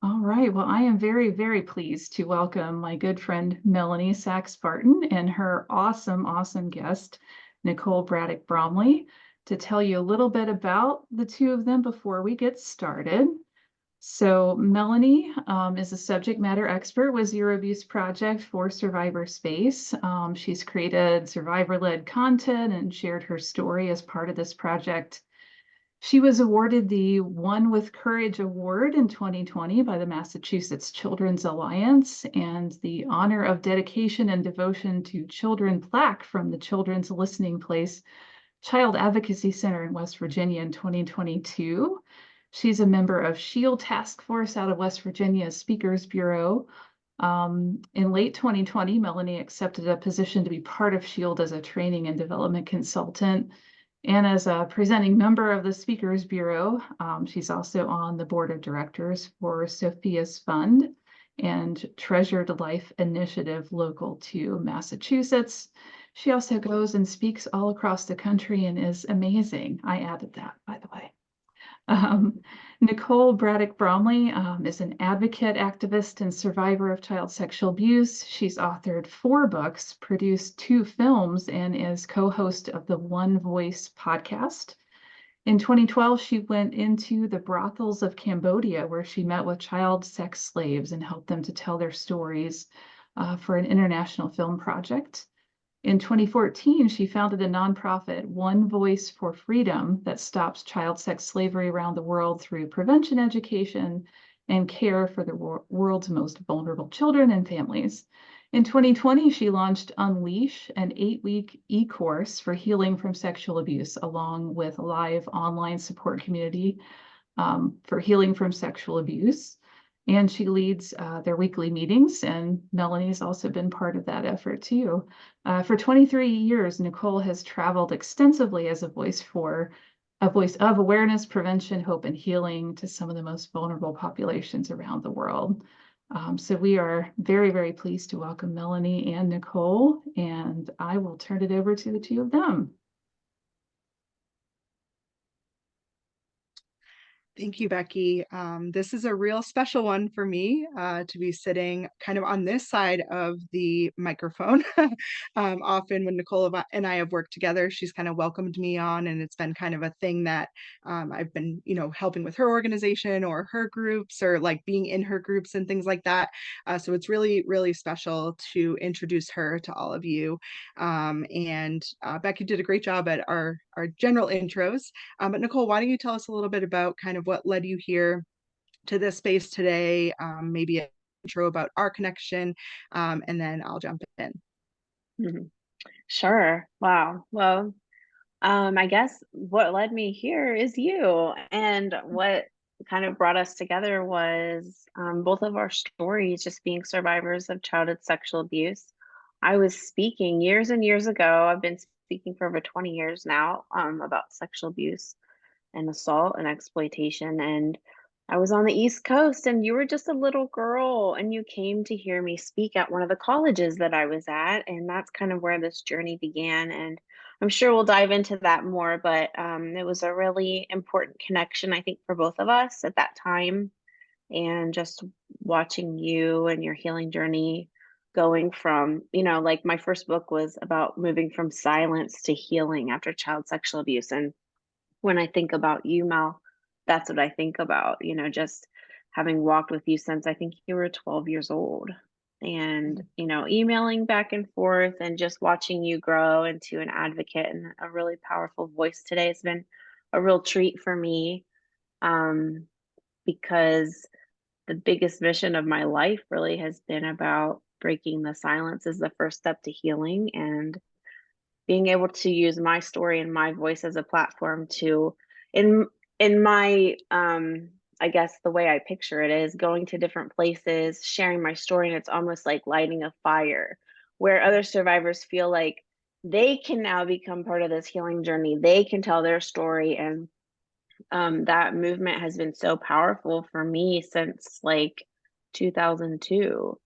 All right. Well, I am very, very pleased to welcome my good friend Melanie Sachs-Barton and her awesome, awesome guest, Nicole Braddock Bromley, to tell you a little bit about the two of them before we get started. So Melanie is a subject matter expert with Zero Abuse Project for Survivor Space. She's created survivor-led content and shared her story as part of this project. She was awarded the One with Courage Award in 2020 by the Massachusetts Children's Alliance and the Honor of Dedication and Devotion to Children plaque from the Children's Listening Place Child Advocacy Center in West Virginia in 2022. She's a member of SHIELD Task Force out of West Virginia Speakers Bureau. In late 2020, Melanie accepted a position to be part of SHIELD as a training and development consultant. And as a presenting member of the Speakers Bureau, she's also on the board of directors for Sophia's Fund and Treasured Life Initiative local to Massachusetts. She also goes and speaks all across the country and is amazing. I added that, by the way. Nicole Braddock Bromley is an advocate, activist, and survivor of child sexual abuse. She's authored 4 books, produced 2 films, and is co-host of the One Voice podcast. In 2012, she went into the brothels of Cambodia, where she met with child sex slaves and helped them to tell their stories for an international film project. In 2014, she founded a nonprofit, One Voice for Freedom, that stops child sex slavery around the world through prevention education and care for the world's most vulnerable children and families. In 2020, she launched Unleash, an 8-week e-course for healing from sexual abuse, along with a live online support community for healing from sexual abuse. And she leads their weekly meetings, and Melanie's also been part of that effort too. For 23 years, Nicole has traveled extensively as a voice of awareness, prevention, hope, and healing to some of the most vulnerable populations around the world. So we are very, very pleased to welcome Melanie and Nicole, and I will turn it over to the two of them. Thank you, Becky. This is a real special one for me to be sitting kind of on this side of the microphone. Often when Nicole and I have worked together, she's kind of welcomed me on, and it's been kind of a thing that I've been, helping with her organization or her groups or like being in her groups and things like that. So it's really, really special to introduce her to all of you. And Becky did a great job at our general intros. But Nicole, why don't you tell us a little bit about kind of what led you here to this space today, maybe an intro about our connection, and then I'll jump in. Sure. Wow. Well, I guess what led me here is you. And what kind of brought us together was both of our stories just being survivors of childhood sexual abuse. I was speaking years and years ago. I've been speaking for over 20 years now about sexual abuse and assault and exploitation. And I was on the East Coast, and you were just a little girl, and you came to hear me speak at one of the colleges that I was at. And that's kind of where this journey began. And I'm sure we'll dive into that more, but it was a really important connection, I think, for both of us at that time. And just watching you and your healing journey going from, like my first book was about moving from silence to healing after child sexual abuse. And when I think about you, Mel, that's what I think about, just having walked with you since I think you were 12 years old and, emailing back and forth and just watching you grow into an advocate and a really powerful voice today has been a real treat for me because the biggest mission of my life really has been about breaking the silence as the first step to healing and being able to use my story and my voice as a platform to in my I guess the way I picture it is going to different places, sharing my story, and it's almost like lighting a fire where other survivors feel like they can now become part of this healing journey. They can tell their story, and that movement has been so powerful for me since like 2002.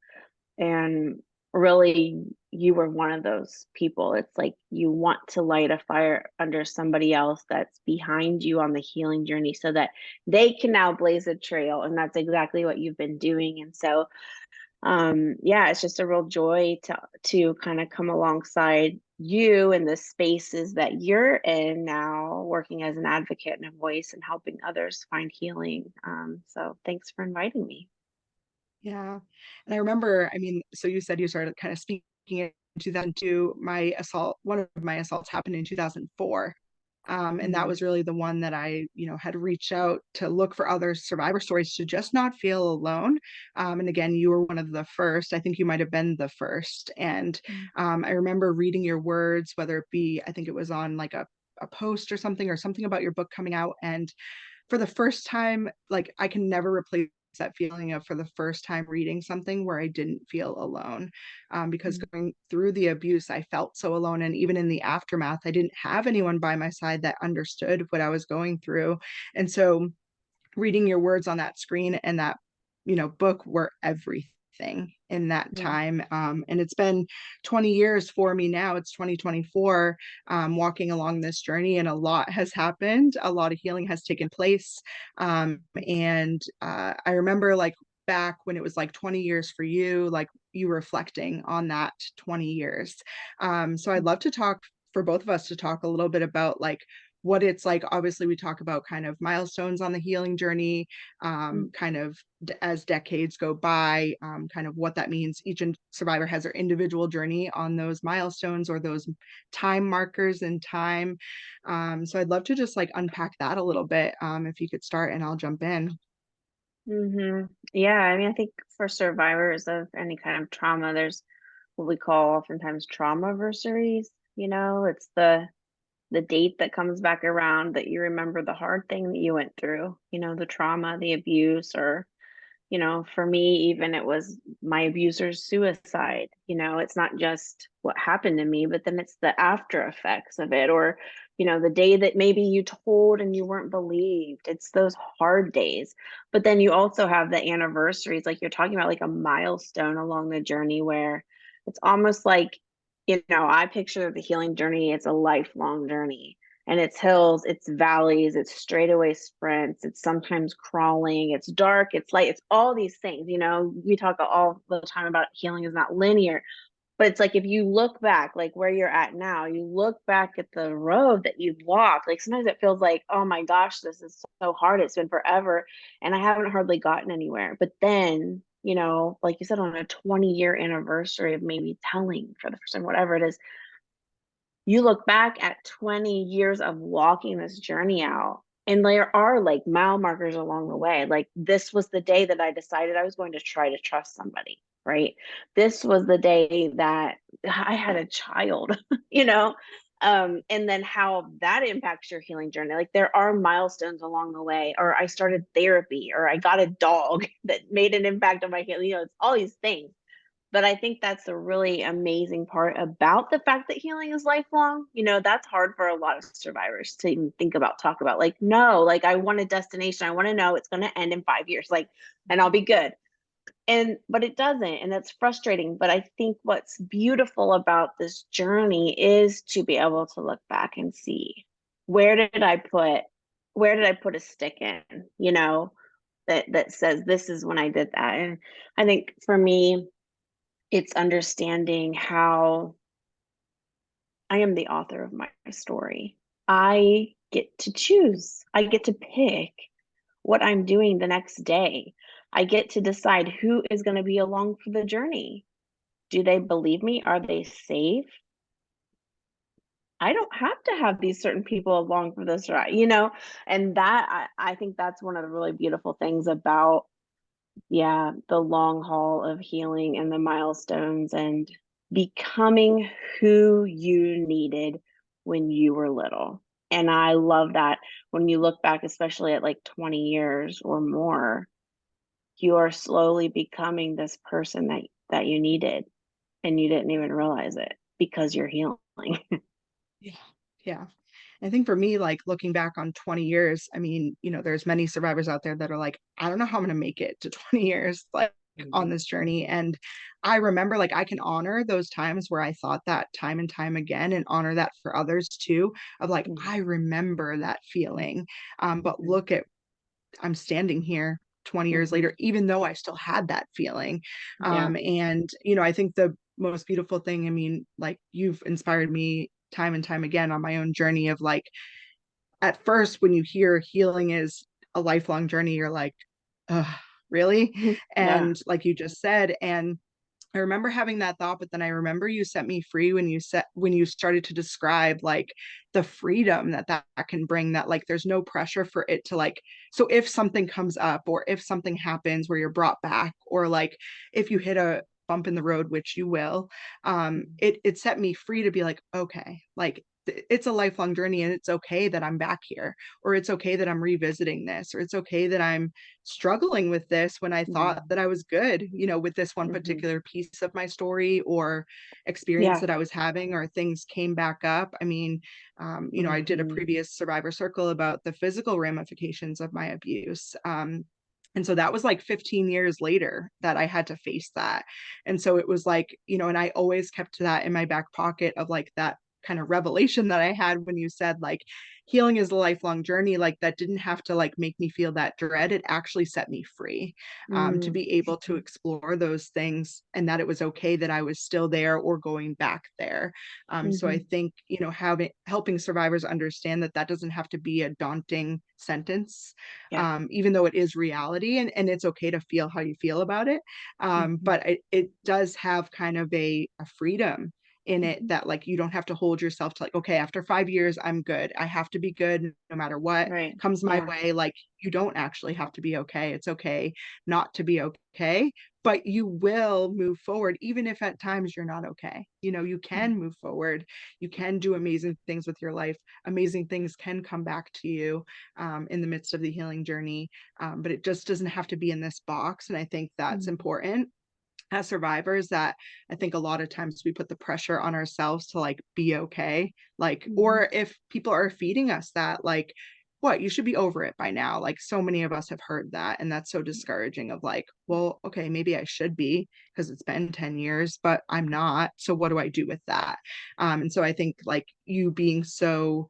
And really you were one of those people. It's like you want to light a fire under somebody else that's behind you on the healing journey so that they can now blaze a trail. And that's exactly what you've been doing. And so yeah, it's just a real joy to kind of come alongside you in the spaces that you're in now, working as an advocate and a voice and helping others find healing. So thanks for inviting me. Yeah. And I remember, I mean, so you said you started kind of speaking in 2002. One of my assaults happened in 2004. And that was really the one that I, had reached out to look for other survivor stories to just not feel alone. And again, you were one of the first. I think you might have been the first. And I remember reading your words, whether it be, I think it was on like a post or something about your book coming out. And for the first time, like I can never replace that feeling of for the first time reading something where I didn't feel alone. Because going through the abuse, I felt so alone. And even in the aftermath, I didn't have anyone by my side that understood what I was going through. And so reading your words on that screen and that, book were everything in that time. And it's been 20 years for me now. It's 2024, walking along this journey, and a lot has happened. A lot of healing has taken place. And I remember like back when it was like 20 years for you, like you reflecting on that 20 years. So I'd love to talk for both of us to talk a little bit about like what it's like. Obviously we talk about kind of milestones on the healing journey, kind of as decades go by, kind of what that means. Each survivor has their individual journey on those milestones or those time markers in time. So I'd love to just like unpack that a little bit. If you could start and I'll jump in. Yeah, I mean, I think for survivors of any kind of trauma, there's what we call oftentimes trauma-versaries. It's the date that comes back around that you remember the hard thing that you went through, the trauma, the abuse, or for me, even it was my abuser's suicide. It's not just what happened to me, but then it's the after effects of it, or, the day that maybe you told and you weren't believed. It's those hard days. But then you also have the anniversaries, like you're talking about, like a milestone along the journey where it's almost like, I picture the healing journey, it's a lifelong journey. And it's hills, it's valleys, it's straightaway sprints, it's sometimes crawling, it's dark, it's light, it's all these things. We talk all the time about healing is not linear, but it's like if you look back, like where you're at now, you look back at the road that you've walked, like sometimes it feels like, oh my gosh, this is so hard, it's been forever, and I haven't hardly gotten anywhere. But then, like you said, on a 20-year anniversary of maybe telling for the first time, whatever it is, you look back at 20 years of walking this journey out, and there are like mile markers along the way. Like this was the day that I decided I was going to try to trust somebody, right? This was the day that I had a child, and then how that impacts your healing journey. Like there are milestones along the way, or I started therapy, or I got a dog that made an impact on my healing. It's all these things. But I think that's a really amazing part about the fact that healing is lifelong. That's hard for a lot of survivors to even think about, talk about. Like, no, like I want a destination. I want to know it's going to end in 5 years, like, and I'll be good. But it doesn't. And that's frustrating. But I think what's beautiful about this journey is to be able to look back and see where did I put a stick in, that says this is when I did that. And I think for me, it's understanding how I am the author of my story. I get to choose. I get to pick what I'm doing the next day. I get to decide who is going to be along for the journey. Do they believe me? Are they safe? I don't have to have these certain people along for this ride, and that I think that's one of the really beautiful things about, yeah, the long haul of healing and the milestones and becoming who you needed when you were little. And I love that when you look back, especially at like 20 years or more, you are slowly becoming this person that you needed, and you didn't even realize it because you're healing. Yeah. Yeah. I think for me, like looking back on 20 years, I mean, there's many survivors out there that are like, I don't know how I'm going to make it to 20 years. Like, on this journey. And I remember, like, I can honor those times where I thought that time and time again, and honor that for others too, of like, I remember that feeling. But look at, I'm standing here 20 years later, even though I still had that feeling. Yeah. And, you know, I think the most beautiful thing, I mean, like, you've inspired me time and time again on my own journey of like, at first, when you hear healing is a lifelong journey, you're like, ugh, really? Yeah. And like you just said, and I remember having that thought, but then I remember you set me free when you started to describe like the freedom that can bring, that like there's no pressure for it to like, so if something comes up or if something happens where you're brought back, or like if you hit a bump in the road, which you will, it set me free to be like, okay, like it's a lifelong journey, and it's okay that I'm back here, or it's okay that I'm revisiting this, or it's okay that I'm struggling with this when I thought that I was good, you know, with this one particular piece of my story or experience Yeah. that I was having, or things came back up. I mean, you know, I did a previous survivor circle about the physical ramifications of my abuse. And so that was like 15 years later that I had to face that. And so it was like, you know, and I always kept that in my back pocket of like that kind of revelation that I had when you said like healing is a lifelong journey. Like that didn't have to like make me feel that dread. It actually set me free, to be able to explore those things, and that it was okay that I was still there or going back there. So I think, you know, helping survivors understand that that doesn't have to be a daunting sentence, Yeah. even though it is reality, and it's okay to feel how you feel about it. But it does have kind of a freedom in it, that like you don't have to hold yourself to like, okay, after 5 years I'm good, I have to be good no matter what Right. comes my Yeah. way. Like you don't actually have to be okay. It's okay not to be okay, but you will move forward even if at times you're not okay. You know, you can move forward, you can do amazing things with your life, amazing things can come back to you, in the midst of the healing journey. But it just doesn't have to be in this box, and I think that's important as survivors, that I think a lot of times we put the pressure on ourselves to like be okay, like, or if people are feeding us that, like, what, you should be over it by now, like so many of us have heard that, and that's so discouraging of like, well, okay, maybe I should be because it's been 10 years, but I'm not, so what do I do with that? And so I think like you being so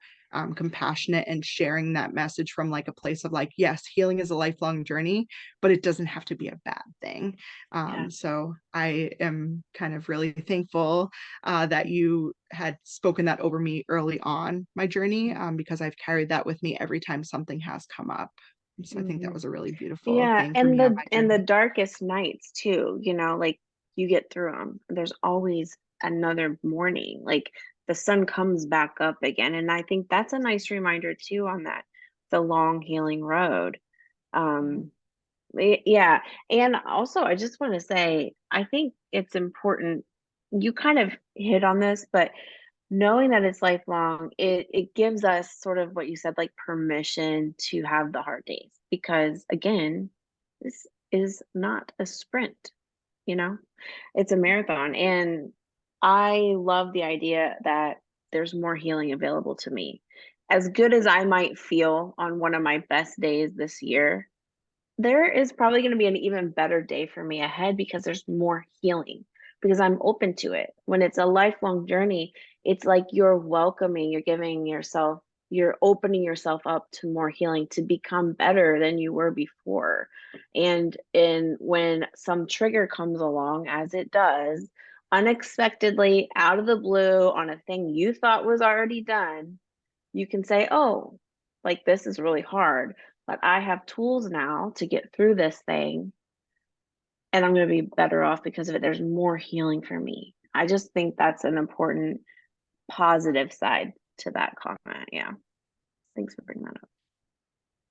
compassionate and sharing that message from like a place of like, yes, healing is a lifelong journey, but it doesn't have to be a bad thing. Yeah. So I am kind of really thankful that you had spoken that over me early on my journey, because I've carried that with me every time something has come up. So I think that was a really beautiful Yeah, thing for me on my and the journey. darkest nights too, you know, like you get through them. There's always another morning. Like the sun comes back up again, and I think that's a nice reminder too on that the long healing road. Um, yeah, and also I just want to say I think it's important. You kind of hit on this, but knowing that it's lifelong, it gives us sort of what you said, like permission to have the hard days, because again, this is not a sprint, you know, it's a marathon. And I love the idea that there's more healing available to me. As good as I might feel on one of my best days this year, there is probably going to be an even better day for me ahead because there's more healing, because I'm open to it. When it's a lifelong journey, it's like you're welcoming, you're giving yourself, you're opening yourself up to more healing to become better than you were before. And when some trigger comes along, as it does, unexpectedly out of the blue on a thing you thought was already done, you can say, oh, like this is really hard, but I have tools now to get through this thing, and I'm going to be better off because of it. There's more healing for me. I just think that's an important positive side to that comment. Yeah. Thanks for bringing that up.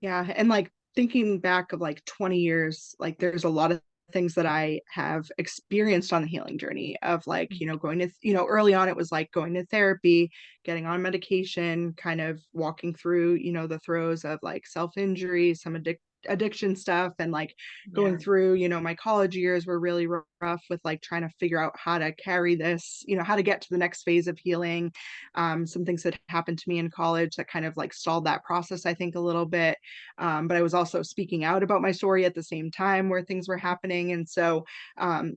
Yeah. And like thinking back of like 20 years, like there's a lot of things that I have experienced on the healing journey of like, you know, going to, you know, early on it was like going to therapy, getting on medication, kind of walking through, you know, the throes of like self-injury, some addiction stuff, and like going through, you know, my college years were really rough with like trying to figure out how to carry this, you know, how to get to the next phase of healing. Some things that happened to me in college that kind of like stalled that process, I think, a little bit. But I was also speaking out about my story at the same time where things were happening. And so, um,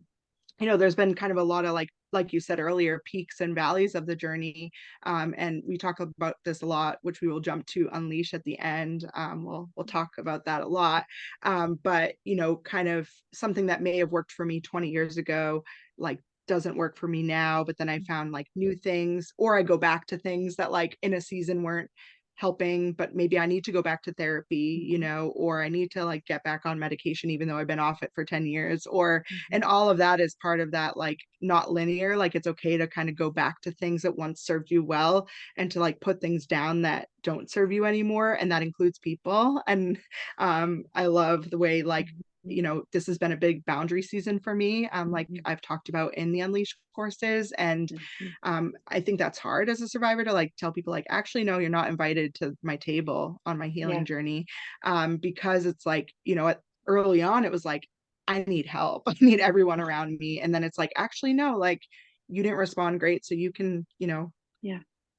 you know, there's been kind of a lot of like you said earlier, peaks and valleys of the journey. And we talk about this a lot, which we will jump to Unleash at the end. We'll talk about that a lot. But, you know, kind of something that may have worked for me 20 years ago, like doesn't work for me now, but then I found like new things, or I go back to things that like in a season weren't helping, but maybe I need to go back to therapy, you know, or I need to like get back on medication, even though I've been off it for 10 years, or, and all of that is part of that, like not linear, like it's okay to kind of go back to things that once served you well and to like put things down that don't serve you anymore. And that includes people. And I love the way like, you know, this has been a big boundary season for me, like I've talked about in the Unleash courses. And I think that's hard as a survivor to like tell people like, actually, no, you're not invited to my table on my healing journey. Because it's like, you know, early on, it was like, I need help. I need everyone around me. And then it's like, actually, no, like you didn't respond great. So you can, you know,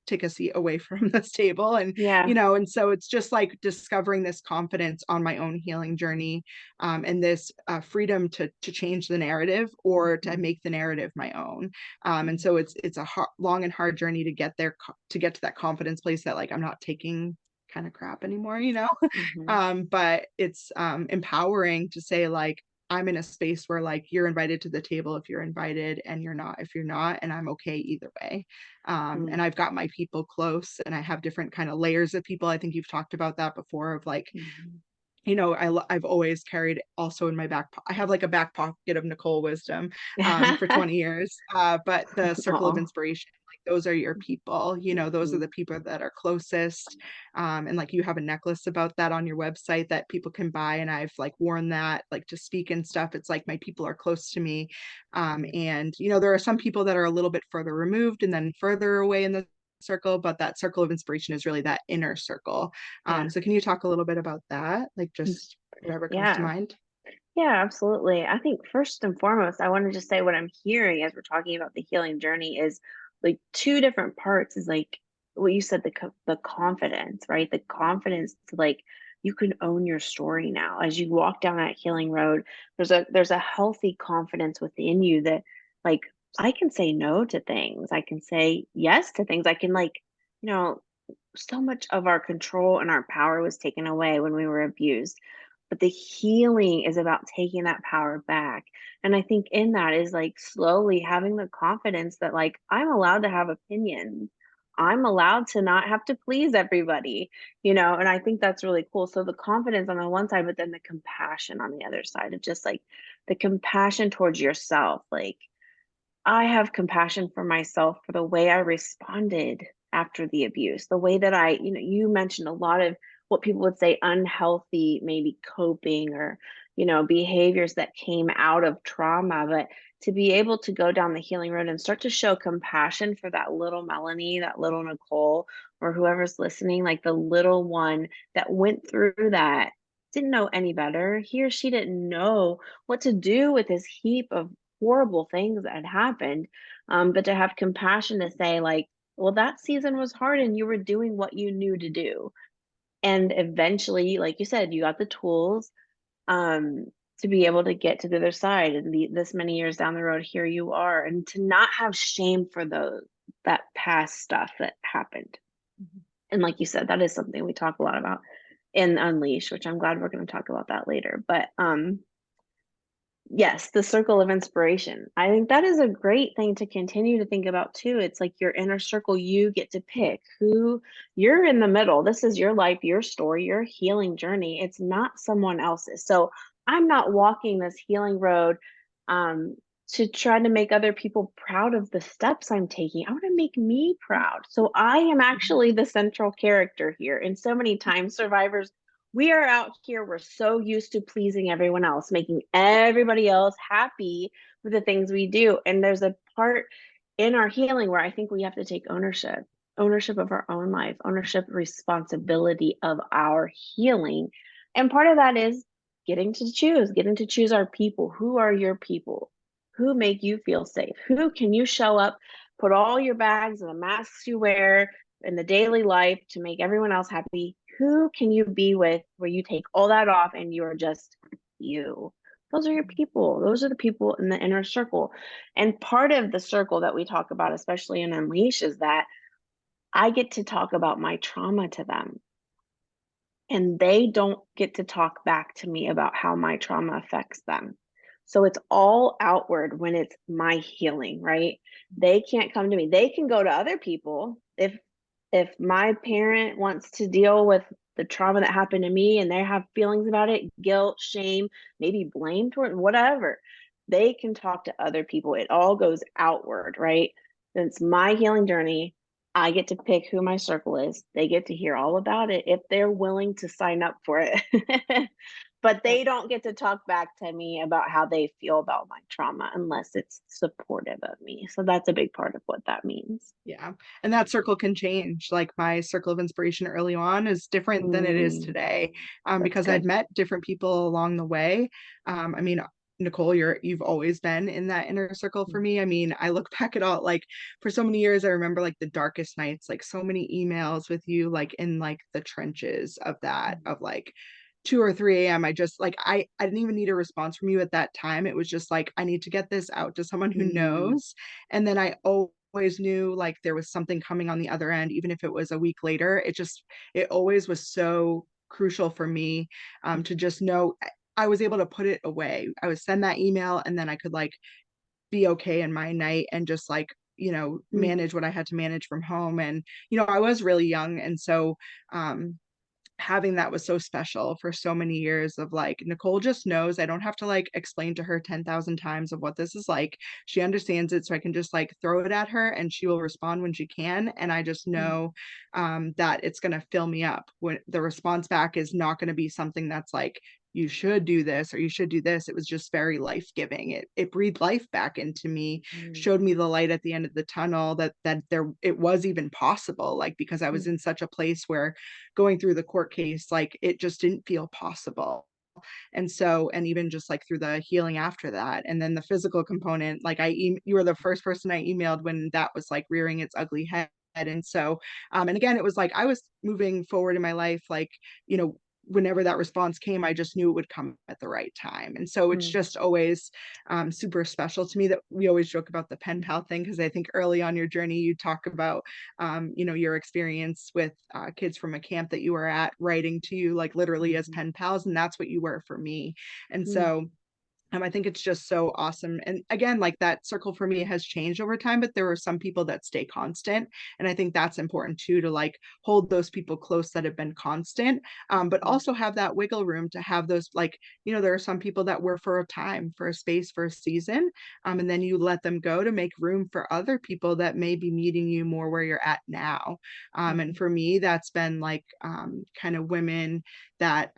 take a seat away from this table. And, you know, and so it's just like discovering this confidence on my own healing journey, and this freedom to change the narrative or to make the narrative my own. And so it's a long and hard journey to get there, to get to that confidence place that like, I'm not taking kind of crap anymore, you know. But it's empowering to say like, I'm in a space where like you're invited to the table if you're invited, and you're not if you're not, and I'm okay either way. And I've got my people close, and I have different kind of layers of people. I think you've talked about that before, of like, you know, I've always carried also in my back, I have like a back pocket of Nicole wisdom for 20 years. But the circle of inspiration, like those are your people, you know, those are the people that are closest. And like you have a necklace about that on your website that people can buy. And I've like worn that like to speak and stuff. It's like my people are close to me. And, you know, there are some people that are a little bit further removed and then further away in the circle, but that circle of inspiration is really that inner circle. So can you talk a little bit about that? Like just whatever comes to mind. Yeah, absolutely. I think first and foremost, I want to just say what I'm hearing as we're talking about the healing journey is like two different parts, is like what you said, the confidence, right? The confidence to like, you can own your story now. As you walk down that healing road, there's a healthy confidence within you that like, I can say no to things. I can say yes to things. I can like, you know, so much of our control and our power was taken away when we were abused, but the healing is about taking that power back. And I think in that is like slowly having the confidence that like, I'm allowed to have opinions, I'm allowed to not have to please everybody, you know. And I think that's really cool. So the confidence on the one side, but then the compassion on the other side, of just like the compassion towards yourself. Like, I have compassion for myself for the way I responded after the abuse, the way that I, you know, you mentioned a lot of what people would say unhealthy, maybe coping or, you know, behaviors that came out of trauma. But to be able to go down the healing road and start to show compassion for that little Melanie, that little Nicole, or whoever's listening, like the little one that went through that, didn't know any better. He or she didn't know what to do with this heap of horrible things that had happened. But to have compassion to say like, well, that season was hard and you were doing what you knew to do. And eventually, like you said, you got the tools um, to be able to get to the other side. And this many years down the road, here you are. And to not have shame for that past stuff that happened. And like you said, that is something we talk a lot about in Unleash, which I'm glad we're going to talk about that later. But yes, the circle of inspiration. I think that is a great thing to continue to think about too. It's like your inner circle, you get to pick who you're in the middle. This is your life, your story, your healing journey. It's not someone else's. So I'm not walking this healing road to try to make other people proud of the steps I'm taking. I want to make me proud. So I am actually the central character here. And so many times survivors, we are out here, we're so used to pleasing everyone else, making everybody else happy with the things we do. And there's a part in our healing where I think we have to take ownership of our own life, ownership, responsibility of our healing. And part of that is getting to choose our people. Who are your people? Who make you feel safe? Who can you show up, put all your bags and the masks you wear in the daily life to make everyone else happy? Who can you be with where you take all that off and you are just you? Those are your people. Those are the people in the inner circle. And part of the circle that we talk about, especially in Unleash, is that I get to talk about my trauma to them. And they don't get to talk back to me about how my trauma affects them. So it's all outward when it's my healing, right? They can't come to me. They can go to other people. If my parent wants to deal with the trauma that happened to me and they have feelings about it, guilt, shame, maybe blame toward whatever, they can talk to other people. It all goes outward, right? It's my healing journey. I get to pick who my circle is. They get to hear all about it if they're willing to sign up for it. But they don't get to talk back to me about how they feel about my trauma unless it's supportive of me. So that's a big part of what that means. Yeah. And that circle can change. Like my circle of inspiration early on is different than it is today, because I'd met different people along the way. I mean, Nicole, you've always been in that inner circle for me. I mean, I look back at all, like for so many years, I remember like the darkest nights, like so many emails with you, like in like the trenches of that, of like 2 or 3 a.m. I just like I didn't even need a response from you at that time. It was just like I need to get this out to someone who knows. And then I always knew like there was something coming on the other end, even if it was a week later. It always was so crucial for me, to just know I was able to put it away. I would send that email and then I could like be okay in my night and just like, manage what I had to manage from home. And I was really young, and so having that was so special for so many years of like, Nicole just knows. I don't have to like explain to her 10,000 times of what this is like. She understands it, so I can just like throw it at her and she will respond when she can. And I just know that it's going to fill me up. When the response back is not going to be something that's like, you should do this or you should do this. It was just very life-giving. It breathed life back into me, showed me the light at the end of the tunnel, that there it was even possible, like because I was in such a place where going through the court case, like it just didn't feel possible. And so, and even just like through the healing after that, and then the physical component, like you were the first person I emailed when that was like rearing its ugly head. And so, and again, it was like I was moving forward in my life, like, whenever that response came, I just knew it would come at the right time. And so it's just always super special to me that we always joke about the pen pal thing, because I think early on your journey, you talk about, your experience with kids from a camp that you were at writing to you like literally as pen pals. And that's what you were for me. And so I think it's just so awesome. And again, like that circle for me has changed over time, but there are some people that stay constant. And I think that's important too, to like hold those people close that have been constant, but also have that wiggle room to have those, like, there are some people that were for a time, for a space, for a season. And then you let them go to make room for other people that may be meeting you more where you're at now. And for me, that's been like kind of women that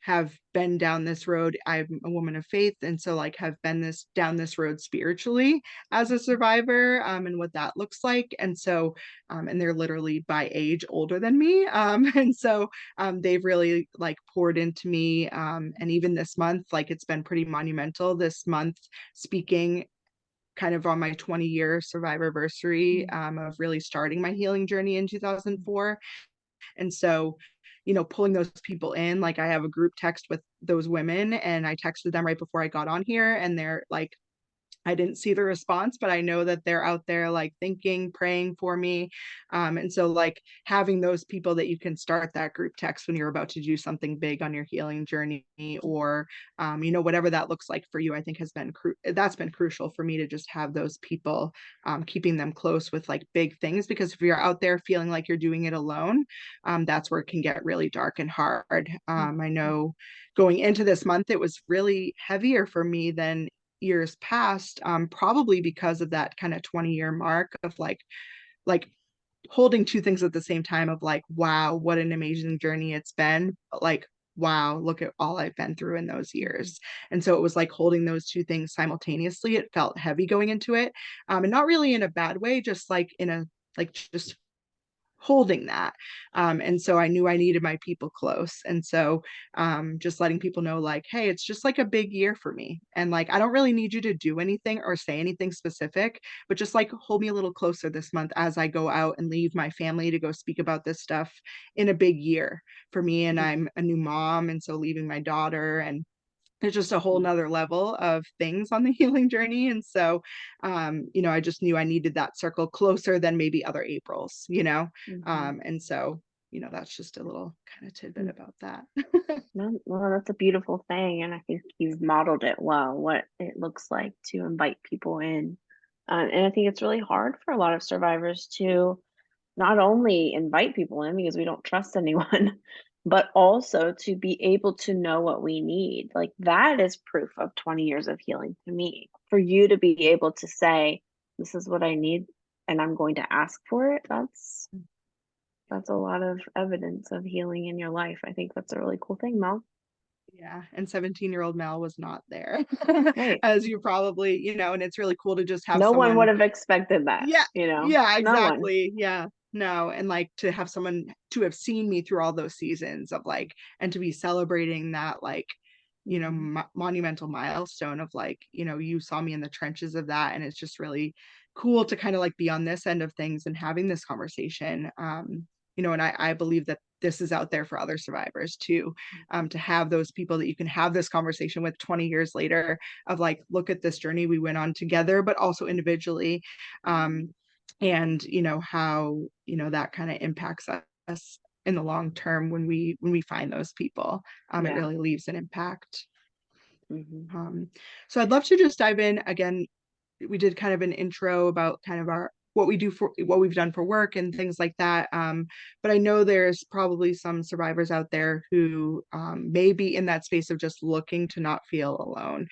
have been down this road. I'm a woman of faith, and so like have been down this road spiritually as a survivor, and what that looks like. And so and they're literally by age older than me, and so they've really like poured into me, and even this month, like it's been pretty monumental this month, speaking kind of on my 20-year survivor-versary, of really starting my healing journey in 2004. And so, pulling those people in, like I have a group text with those women, and I texted them right before I got on here, and they're like, I didn't see the response, but I know that they're out there like thinking, praying for me. And so like having those people that you can start that group text when you're about to do something big on your healing journey, or, whatever that looks like for you, I think that's been crucial for me to just have those people, keeping them close with like big things, because if you're out there feeling like you're doing it alone, that's where it can get really dark and hard. I know going into this month, it was really heavier for me than years past, probably because of that kind of 20-year mark of like holding two things at the same time of like, wow, what an amazing journey it's been, but like, wow, look at all I've been through in those years. And so it was like holding those two things simultaneously. It felt heavy going into it, and not really in a bad way, just like in a like just holding that. And so I knew I needed my people close. And so just letting people know, like, hey, it's just like a big year for me. And like, I don't really need you to do anything or say anything specific, but just like hold me a little closer this month as I go out and leave my family to go speak about this stuff in a big year for me. And I'm a new mom. And so leaving my daughter, and there's just a whole nother level of things on the healing journey. And so, I just knew I needed that circle closer than maybe other Aprils, and so, that's just a little kind of tidbit about that. No, well, that's a beautiful thing, and I think you've modeled it well, what it looks like to invite people in. And I think it's really hard for a lot of survivors to not only invite people in because we don't trust anyone, but also to be able to know what we need. Like that is proof of 20 years of healing to me. For you to be able to say, this is what I need and I'm going to ask for it, that's a lot of evidence of healing in your life. I think that's a really cool thing, Mel. Yeah, and 17-year-old Mel was not there, Right. as you probably, and it's really cool to just have No one someone. would have expected that, Yeah, yeah, no one. exactly. Yeah, no, and like to have someone to have seen me through all those seasons of like, and to be celebrating that, like, monumental milestone of like, you saw me in the trenches of that, and it's just really cool to kind of like be on this end of things and having this conversation. And I believe that this is out there for other survivors too, to have those people that you can have this conversation with 20 years later of like, look at this journey we went on together, but also individually. And how that kind of impacts us in the long term when we find those people. It really leaves an impact. So I'd love to just dive in again. We did kind of an intro about kind of what we've done for work and things like that. But I know there's probably some survivors out there who may be in that space of just looking to not feel alone.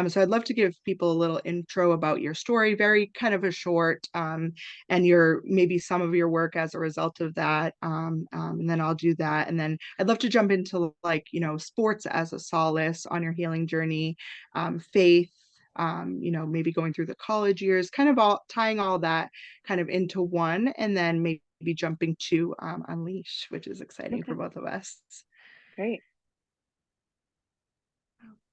So I'd love to give people a little intro about your story, very kind of a short, and maybe some of your work as a result of that. And then I'll do that. And then I'd love to jump into like, sports as a solace on your healing journey, faith, maybe going through the college years, kind of all tying all that kind of into one, and then maybe jumping to Unleash, which is exciting for both of us. Great.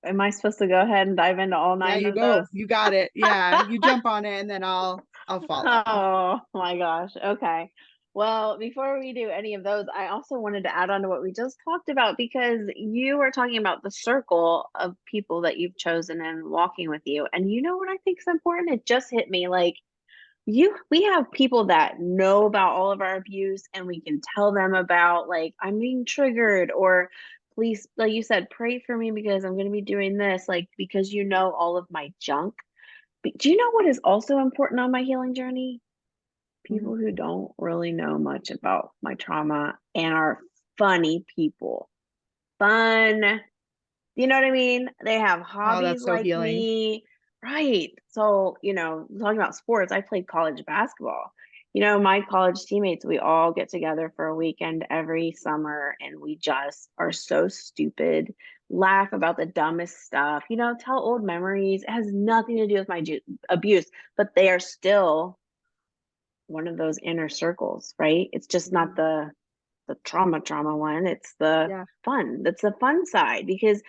Am I supposed to go ahead and dive into all 9 you of go. those? You got it. Yeah, you jump on it, and then I'll follow. Oh my gosh. Okay. Well, before we do any of those, I also wanted to add on to what we just talked about, because you were talking about the circle of people that you've chosen and walking with you. And you know what I think is important? It just hit me like we have people that know about all of our abuse, and we can tell them about like, I'm being triggered, or please, like you said, pray for me because I'm going to be doing this, like, because you know all of my junk. But do you know what is also important on my healing journey? People who don't really know much about my trauma and are funny people. Fun. You know what I mean? They have hobbies that's so like healing. me. Right. So, talking about sports, I played college basketball. My college teammates, we all get together for a weekend every summer, and we just are so stupid, laugh about the dumbest stuff, tell old memories. It has nothing to do with my abuse, but they are still one of those inner circles, right? It's just not the trauma one. It's the fun. That's the fun side, because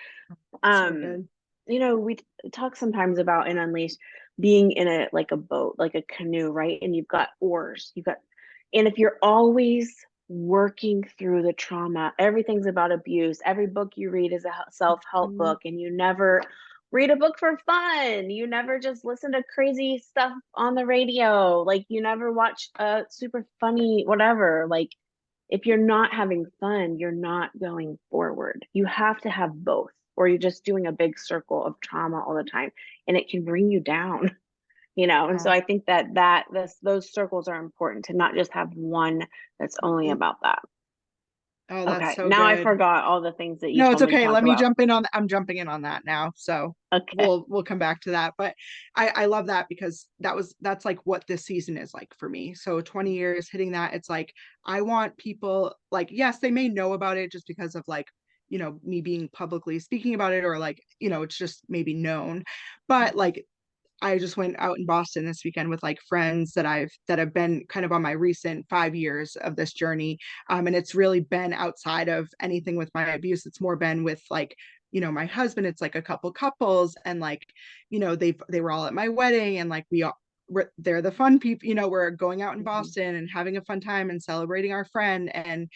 So we talk sometimes about in Unleashed being in a boat, like a canoe, right? And you've got oars, and if you're always working through the trauma, everything's about abuse. Every book you read is a self-help book, and you never read a book for fun. You never just listen to crazy stuff on the radio. Like you never watch a super funny whatever. Like if you're not having fun, you're not going forward. You have to have both, or you're just doing a big circle of trauma all the time, and it can bring you down. And so I think those circles are important, to not just have one that's only about that. Oh, that's okay, so now good. I forgot all the things that you No, told it's me to okay. talk Let me about. jump in on I'm jumping in on that now. So Okay. we'll come back to that. But I love that, because that's like what this season is like for me. So 20 years hitting that, it's like I want people, like, yes, they may know about it just because of like, me being publicly speaking about it, or like, it's just maybe known. But like I just went out in Boston this weekend with like friends that have been kind of on my recent 5 years of this journey. And it's really been outside of anything with my abuse. It's more been with like, my husband. It's like a couple couples, and like, they were all at my wedding, and like they're the fun people, we're going out in Mhm. Boston and having a fun time and celebrating our friend. And,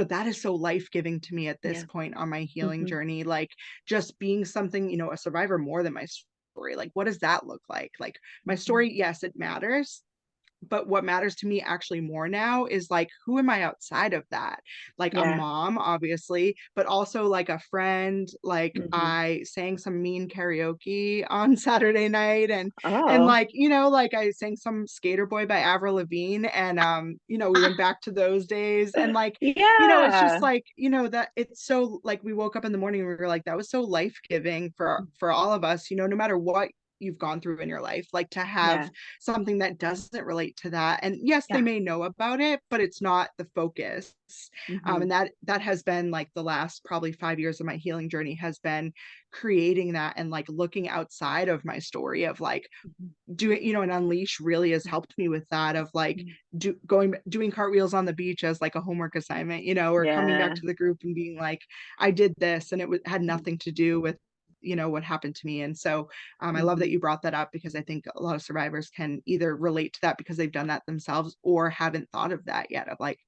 that is so life-giving to me at this Yeah. point on my healing Hmm. journey. Like just being something, a survivor more than my story. Like, what does that look like? Like my Hmm. story, yes, it matters, but what matters to me actually more now is like, who am I outside of that? Like a Yeah. mom, obviously, but also like a friend. Like Hmm. I sang some mean karaoke on Saturday night, and Oh, like, like I sang some Skater Boy by Avril Lavigne, and we went back to those days, and like, it's just yeah. like, that it's so like we woke up in the morning and we were like, that was so life-giving for all of us, no matter what you've gone through in your life, like to have Yeah. something that doesn't relate to that. And yes, they Yeah. may know about it, but it's not the focus. Hmm. And that has been like the last probably 5 years of my healing journey, has been creating that and like looking outside of my story of like doing, and Unleash really has helped me with that, of like doing cartwheels on the beach as like a homework assignment, or coming back Yeah. to the group and being like, I did this, and had nothing to do with what happened to me. And so I love that Hmm. you brought that up, because I think a lot of survivors can either relate to that because they've done that themselves, or haven't thought of that yet, of like,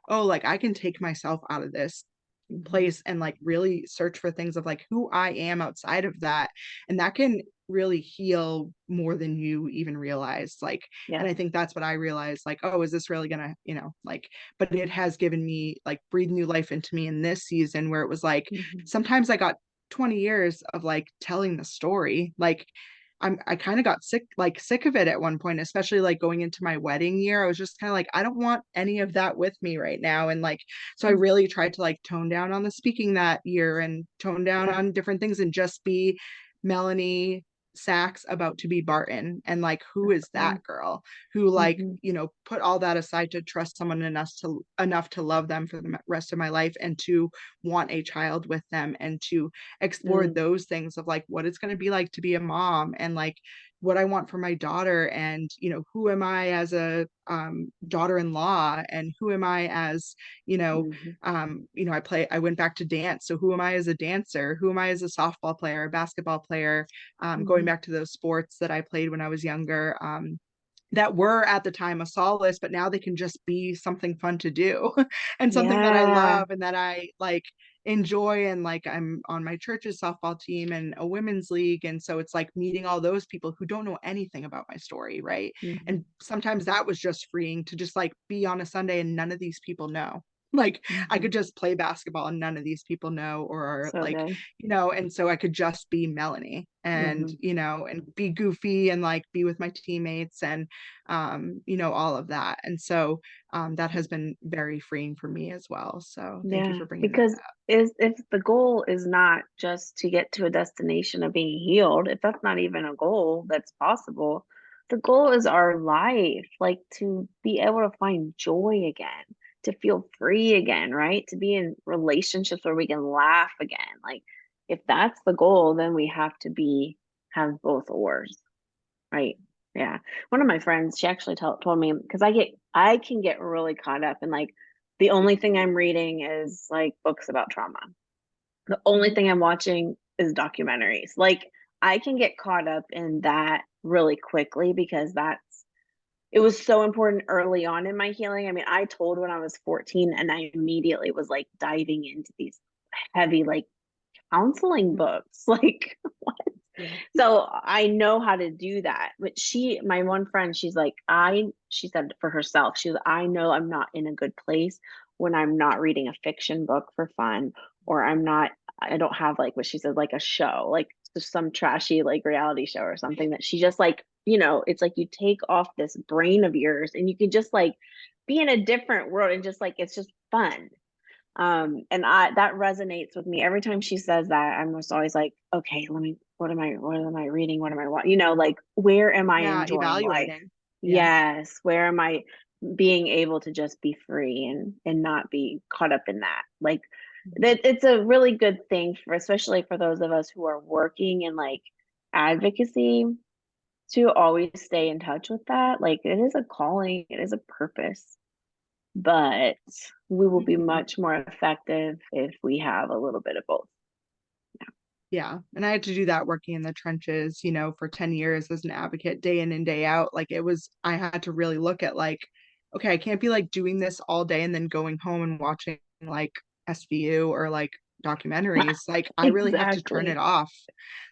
oh, like I can take myself out of this Hmm. place and like really search for things of like who I am outside of that. And that can really heal more than you even realize. Like, and Yeah. I think that's what I realized, like, oh, is this really gonna, like, but it has given me like breathe new life into me in this season, where it was like Hmm. sometimes I got 20 years of like telling the story. Like I kind of got sick of it at one point, especially like going into my wedding year. I was just kind of like, I don't want any of that with me right now. And like, so I really tried to like tone down on the speaking that year, and tone down Yeah. on different things, and just be Melanie Sachs about to be Barton. And like, who is that girl who like, Hmm. put all that aside to trust someone enough to love them for the rest of my life, and to want a child with them, and to explore Mm. those things of like what it's going to be like to be a mom, and like what I want for my daughter, and who am I as a daughter-in-law, and who am I as Hmm. I went back to dance, so who am I as a dancer, who am I as a softball player, a basketball player, going Hmm. back to those sports that I played when I was younger, that were at the time a solace, but now they can just be something fun to do and something that I Yeah. love and that I like enjoy. And like I'm on my church's softball team and a women's league. And so it's like meeting all those people who don't know anything about my story, right? Hmm. And sometimes that was just freeing, to just like be on a Sunday and none of these people know. Like I Hmm. could just play basketball and none of these people know, or are So like, good. and so I could just be Melanie, and Hmm. and be goofy and like be with my teammates, and all of that. And so that has been very freeing for me as well. So thank you Yeah, for bringing that because is if the goal is not just to get to a destination of being healed, if that's not even a goal that's possible, the goal is our life, like to be able to find joy again, to feel free again, right? To be in relationships where we can laugh again. Like if that's the goal, then we have to be have both oars. Right. Yeah. One of my friends, she actually told me because I can get really caught up in like the only thing I'm reading is like books about trauma. The only thing I'm watching is documentaries. Like I can get caught up in that really quickly because it was so important early on in my healing. I mean, I told when I was 14 and I immediately was like diving into these heavy like counseling books. Like yeah. so I know how to do that. But my one friend, she's like, she said for herself, I know I'm not in a good place when I'm not reading a fiction book for fun, or I don't have like what she said, like a show, like just some trashy like reality show or something that she just like, it's like you take off this brain of yours and you can just like be in a different world and just like, it's just fun. And that resonates with me every time she says that. I'm just always like, okay, what am I reading, what am I watching, like where am I Yeah, enjoying life? evaluating. Yeah. Yes, where am I being able to just be free and not be caught up in that, like that. It's a really good thing for especially for those of us who are working in like advocacy. to always stay in touch with that. Like, it is a calling, it is a purpose, but we will be Mhm. much more effective if we have a little bit of both. Yeah. And I had to do that working in the trenches, for 10 years as an advocate, day in and day out. Like I had to really look at like, okay, I can't be like doing this all day and then going home and watching like SVU or like documentaries. Like I really have to turn it Exactly. off.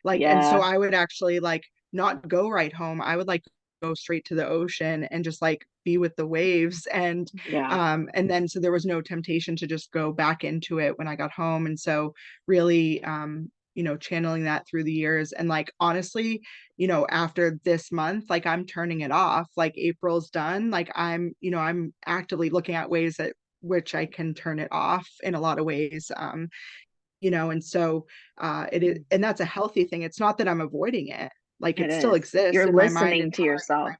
Like, and so Yeah. I would actually like not go right home. I would like go straight to the ocean and just like be with the waves. Yeah. And then so there was no temptation to just go back into it when I got home. And so really channeling that through the years. And like, honestly, after this month, like I'm turning it off, like April's done. Like I'm actively looking at ways that which I can turn it off in a lot of ways. And so it is, and that's a healthy thing. It's not that I'm avoiding it. Like It it still is. exists You're in my mind listening and to yourself.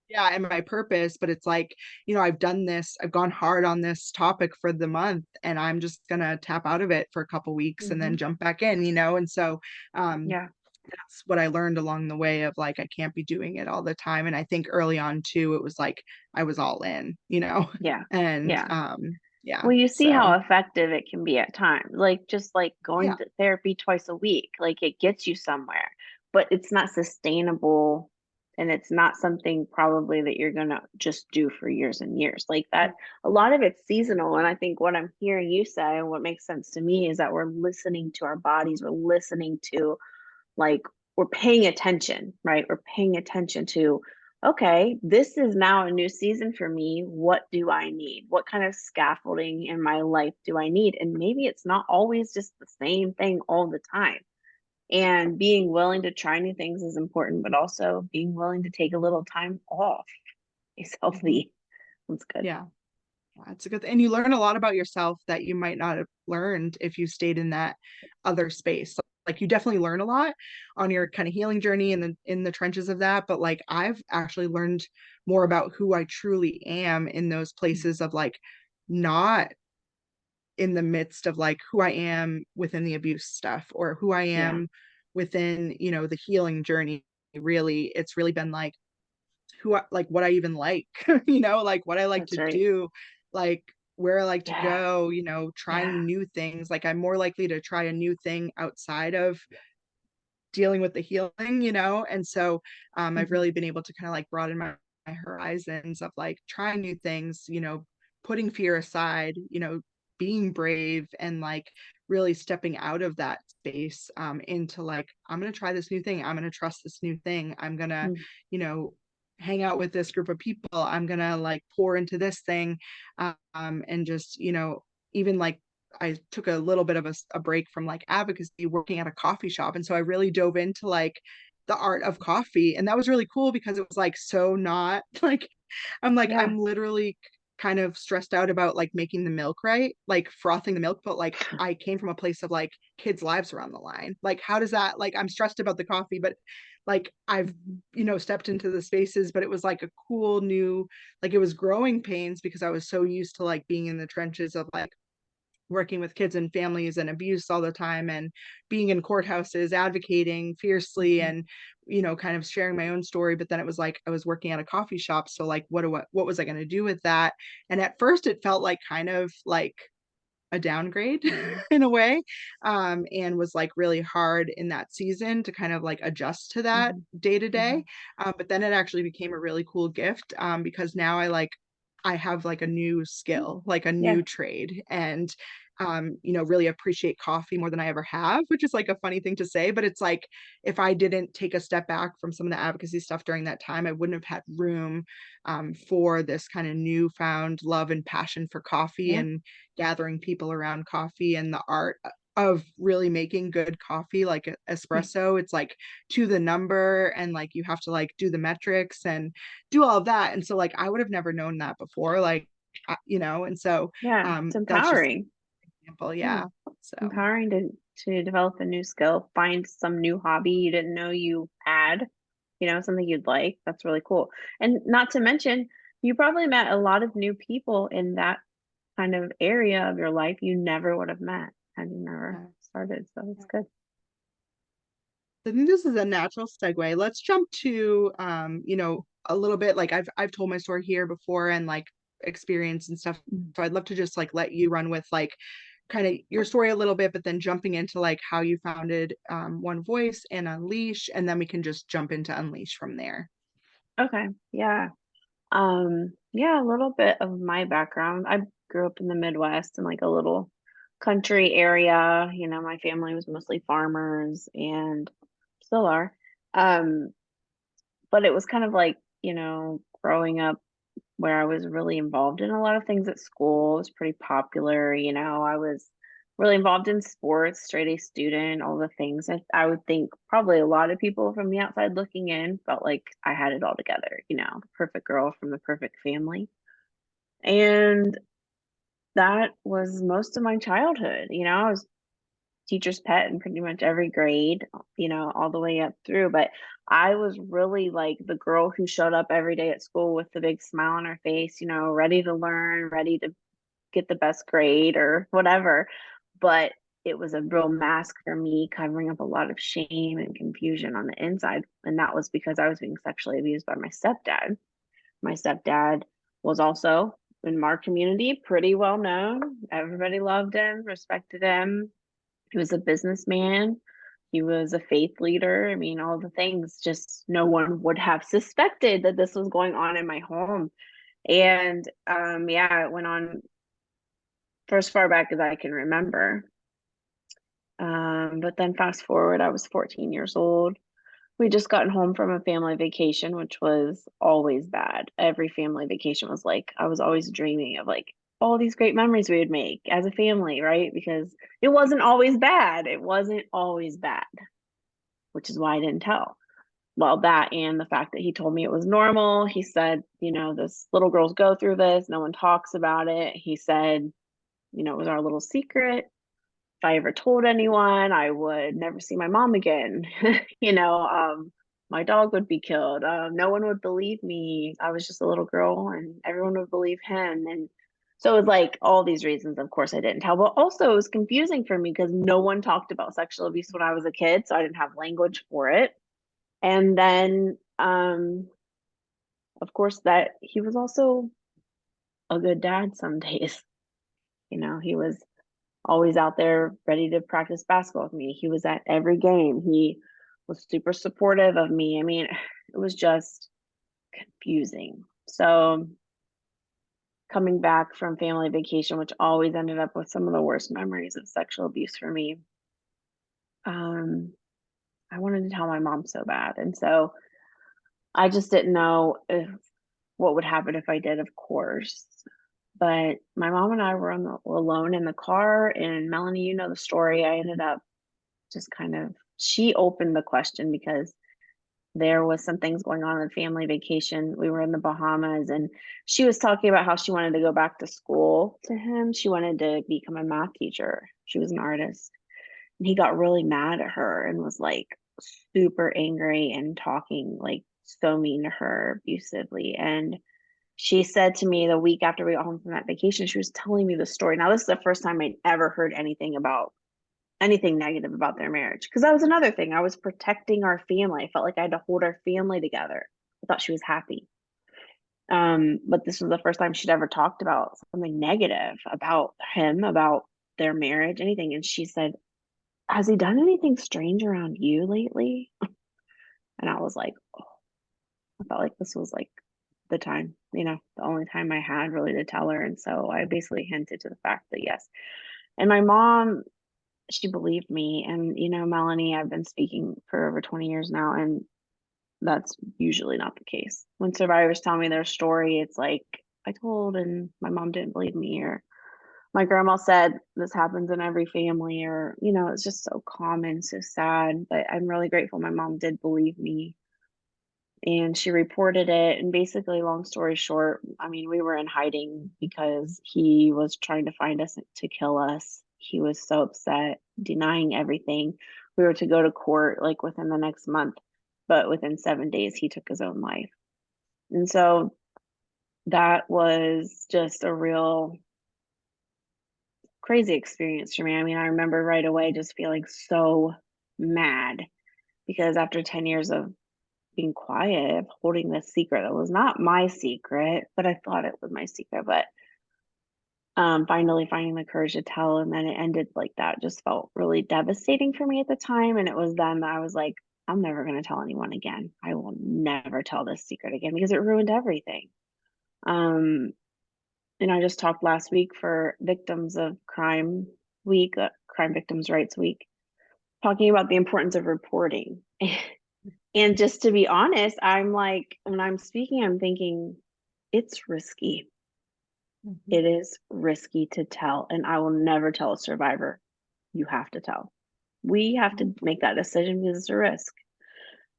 yeah, and my purpose, but it's like, I've done this, I've gone hard on this topic for the month, and I'm just gonna tap out of it for a couple weeks and then Hmm. jump back in, and so Yeah. that's what I learned along the way of like I can't be doing it all the time. And I think early on too, it was like I was all in, Yeah. and Yeah. yeah, Well, you see how so effective it can be at times. Like, just like yeah. going to therapy twice a week, like it gets you somewhere, but it's not sustainable, and it's not something probably that you're going to just do for years and years. Like that, a lot of it's seasonal. And I think what I'm hearing you say, and what makes sense to me, is that we're listening to our bodies, we're listening to, like, we're paying attention, right? We're paying attention to, okay, this is now a new season for me. What do I need? What kind of scaffolding in my life do I need? And maybe it's not always just the same thing all the time. And being willing to try new things is important, but also being willing to take a little time off is Mhm. healthy. That's good. Yeah. That's a good thing. And you learn a lot about yourself that you might not have learned if you stayed in that other space. Like you definitely learn a lot on your kind of healing journey in the trenches of that. But like I've actually learned more about who I truly am in those places of like not in the midst of like who I am within the abuse stuff or who I Yeah, am within, the healing journey. Really, it's really been like like what I even like, like what I like that's to right. do, like where I like to Yeah, go, yeah. trying new things. Like I'm more likely to try a new thing outside of dealing with the healing, and so I've Hmm. really been able to kind of like broaden my horizons of like trying new things, putting fear aside, being brave and like really stepping out of that space into like I'm going to try this new thing, I'm going to trust this new thing, I'm going to Mm. you know hang out with this group of people, I'm going to like pour into this thing, and just even like I took a little bit of a break from like advocacy working at a coffee shop. And so I really dove into like the art of coffee. And that was really cool because it was like so not like Yeah. I'm literally kind of stressed out about like making the milk right, like frothing the milk, but like I came from a place of like kids' lives are on the line. Like, how does that like I'm stressed about the coffee, but like I've Mhm. stepped into the spaces, but it was like a cool new like it was growing pains because I was so used to like being in the trenches of like working with kids and families and abuse all the time and being in courthouses advocating fiercely Mhm. and kind of sharing my own story. But then it was like I was working at a coffee shop, so like what was I going to do with that? And at first it felt like kind of like a downgrade in a way, and was like really hard in that season to kind of like adjust to that Mhm. day to day. Mhm. But then it actually became a really cool gift, because now I have like a new skill, like a Yeah. new trade, and really appreciate coffee more than I ever have, which is like a funny thing to say, but it's like if I didn't take a step back from some of the advocacy stuff during that time, I wouldn't have had room for this kind of newfound love and passion for coffee Yeah. and gathering people around coffee and the art of really making good coffee like Yeah. espresso. It's like to the number, and like you have to like do the metrics and do all of that. And so like I would have never known that before, like and so Yeah. It's that's just empowering. an example. Yeah. Yeah, so Empowering to develop a new skill, find some new hobby you didn't know you had, something you'd like. That's really cool. And not to mention, you probably met a lot of new people in that kind of area of your life you never would have met had you never yeah. started. So it's good. I think this is a natural segue. Let's jump to, a little bit, like I've told my story here before and like experience and stuff. So I'd love to just like let you run with like kind of your story a little bit, but then jumping into like how you founded One Voice and Unleash, and then we can just jump into Unleash from there. Okay. Yeah. Yeah, a little bit of my background. I grew up in the Midwest in like a little country area. My family was mostly farmers and still are. Um, but it was kind of like, growing up where I was really involved in a lot of things at school. It was pretty popular. I was really involved in sports, straight A student, all the things. I would think probably a lot of people from the outside looking in felt like I had it all together, the perfect girl from the perfect family. And that was most of my childhood. I was teacher's pet in pretty much every grade, all the way up through. But I was really like the girl who showed up every day at school with the big smile on her face, ready to learn, ready to get the best grade or whatever. But it was a real mask for me, covering up a lot of shame and confusion on the inside. And that was because I was being sexually abused by my stepdad. My stepdad was also in our community pretty well known. Everybody loved him, respected him. He was a businessman. He was a faith leader. I mean, all the things, just no one would have suspected that this was going on in my home. And yeah, it went on for as far back as I can remember. But then fast forward, I was 14 years old. We just gotten home from a family vacation, which was always bad. Every family vacation was like, I was always dreaming of like all these great memories we would make as a family, right? Because it wasn't always bad. It wasn't always bad, which is why I didn't tell. Well, that and the fact that he told me it was normal. He said, this little girls go through this. No one talks about it. He said, it was our little secret. If I ever told anyone, I would never see my mom again. My dog would be killed. No one would believe me. I was just a little girl and everyone would believe him. And so it was like all these reasons, of course, I didn't tell. But also it was confusing for me because no one talked about sexual abuse when I was a kid. So I didn't have language for it. And then, of course, that he was also a good dad some days. He was always out there ready to practice basketball with me. He was at every game. He was super supportive of me. I mean, it was just confusing. So coming back from family vacation, which always ended up with some of the worst memories of sexual abuse for me, I wanted to tell my mom so bad. And so I just didn't know what would happen if I did, of course. But my mom and I were alone in the car, and Melanie, you know the story. I ended up just she opened the question because there was some things going on in family vacation. We were in the Bahamas and she was talking about how she wanted to go back to school to him. She wanted to become a math teacher. She was an artist. And he got really mad at her and was like super angry and talking like so mean to her abusively. And she said to me the week after we got home from that vacation, she was telling me the story. Now, this is the first time I'd ever heard anything negative about their marriage. Because that was another thing. I was protecting our family. I felt like I had to hold our family together. I thought she was happy. But this was the first time she'd ever talked about something negative about him, about their marriage, anything. And she said, has he done anything strange around you lately? And I was like, oh, I felt like this was like the time, the only time I had really to tell her. And so I basically hinted to the fact that yes. And my mom, she believed me. And, Melanie, I've been speaking for over 20 years now, and that's usually not the case. When survivors tell me their story, it's like, I told and my mom didn't believe me, or my grandma said this happens in every family, or, it's just so common, so sad. But I'm really grateful my mom did believe me. And she reported it. And basically, long story short, I mean, we were in hiding because he was trying to find us to kill us. He was so upset, denying everything. We were to go to court like within the next month, but within 7 days, he took his own life. And so that was just a real crazy experience for me. I mean, I remember right away just feeling so mad because after 10 years of being quiet, of holding this secret that was not my secret, but I thought it was my secret, but finally finding the courage to tell, and then it ended like that just felt really devastating for me at the time. And it was then that I was like, I'm never going to tell anyone again. I will never tell this secret again because it ruined everything. And I just talked last week for Victims of Crime Week, Crime Victims' Rights Week, talking about the importance of reporting. And just to be honest, I'm like, when I'm speaking, I'm thinking it's risky. It is risky to tell, and I will never tell a survivor, you have to tell. We have to make that decision because it's a risk.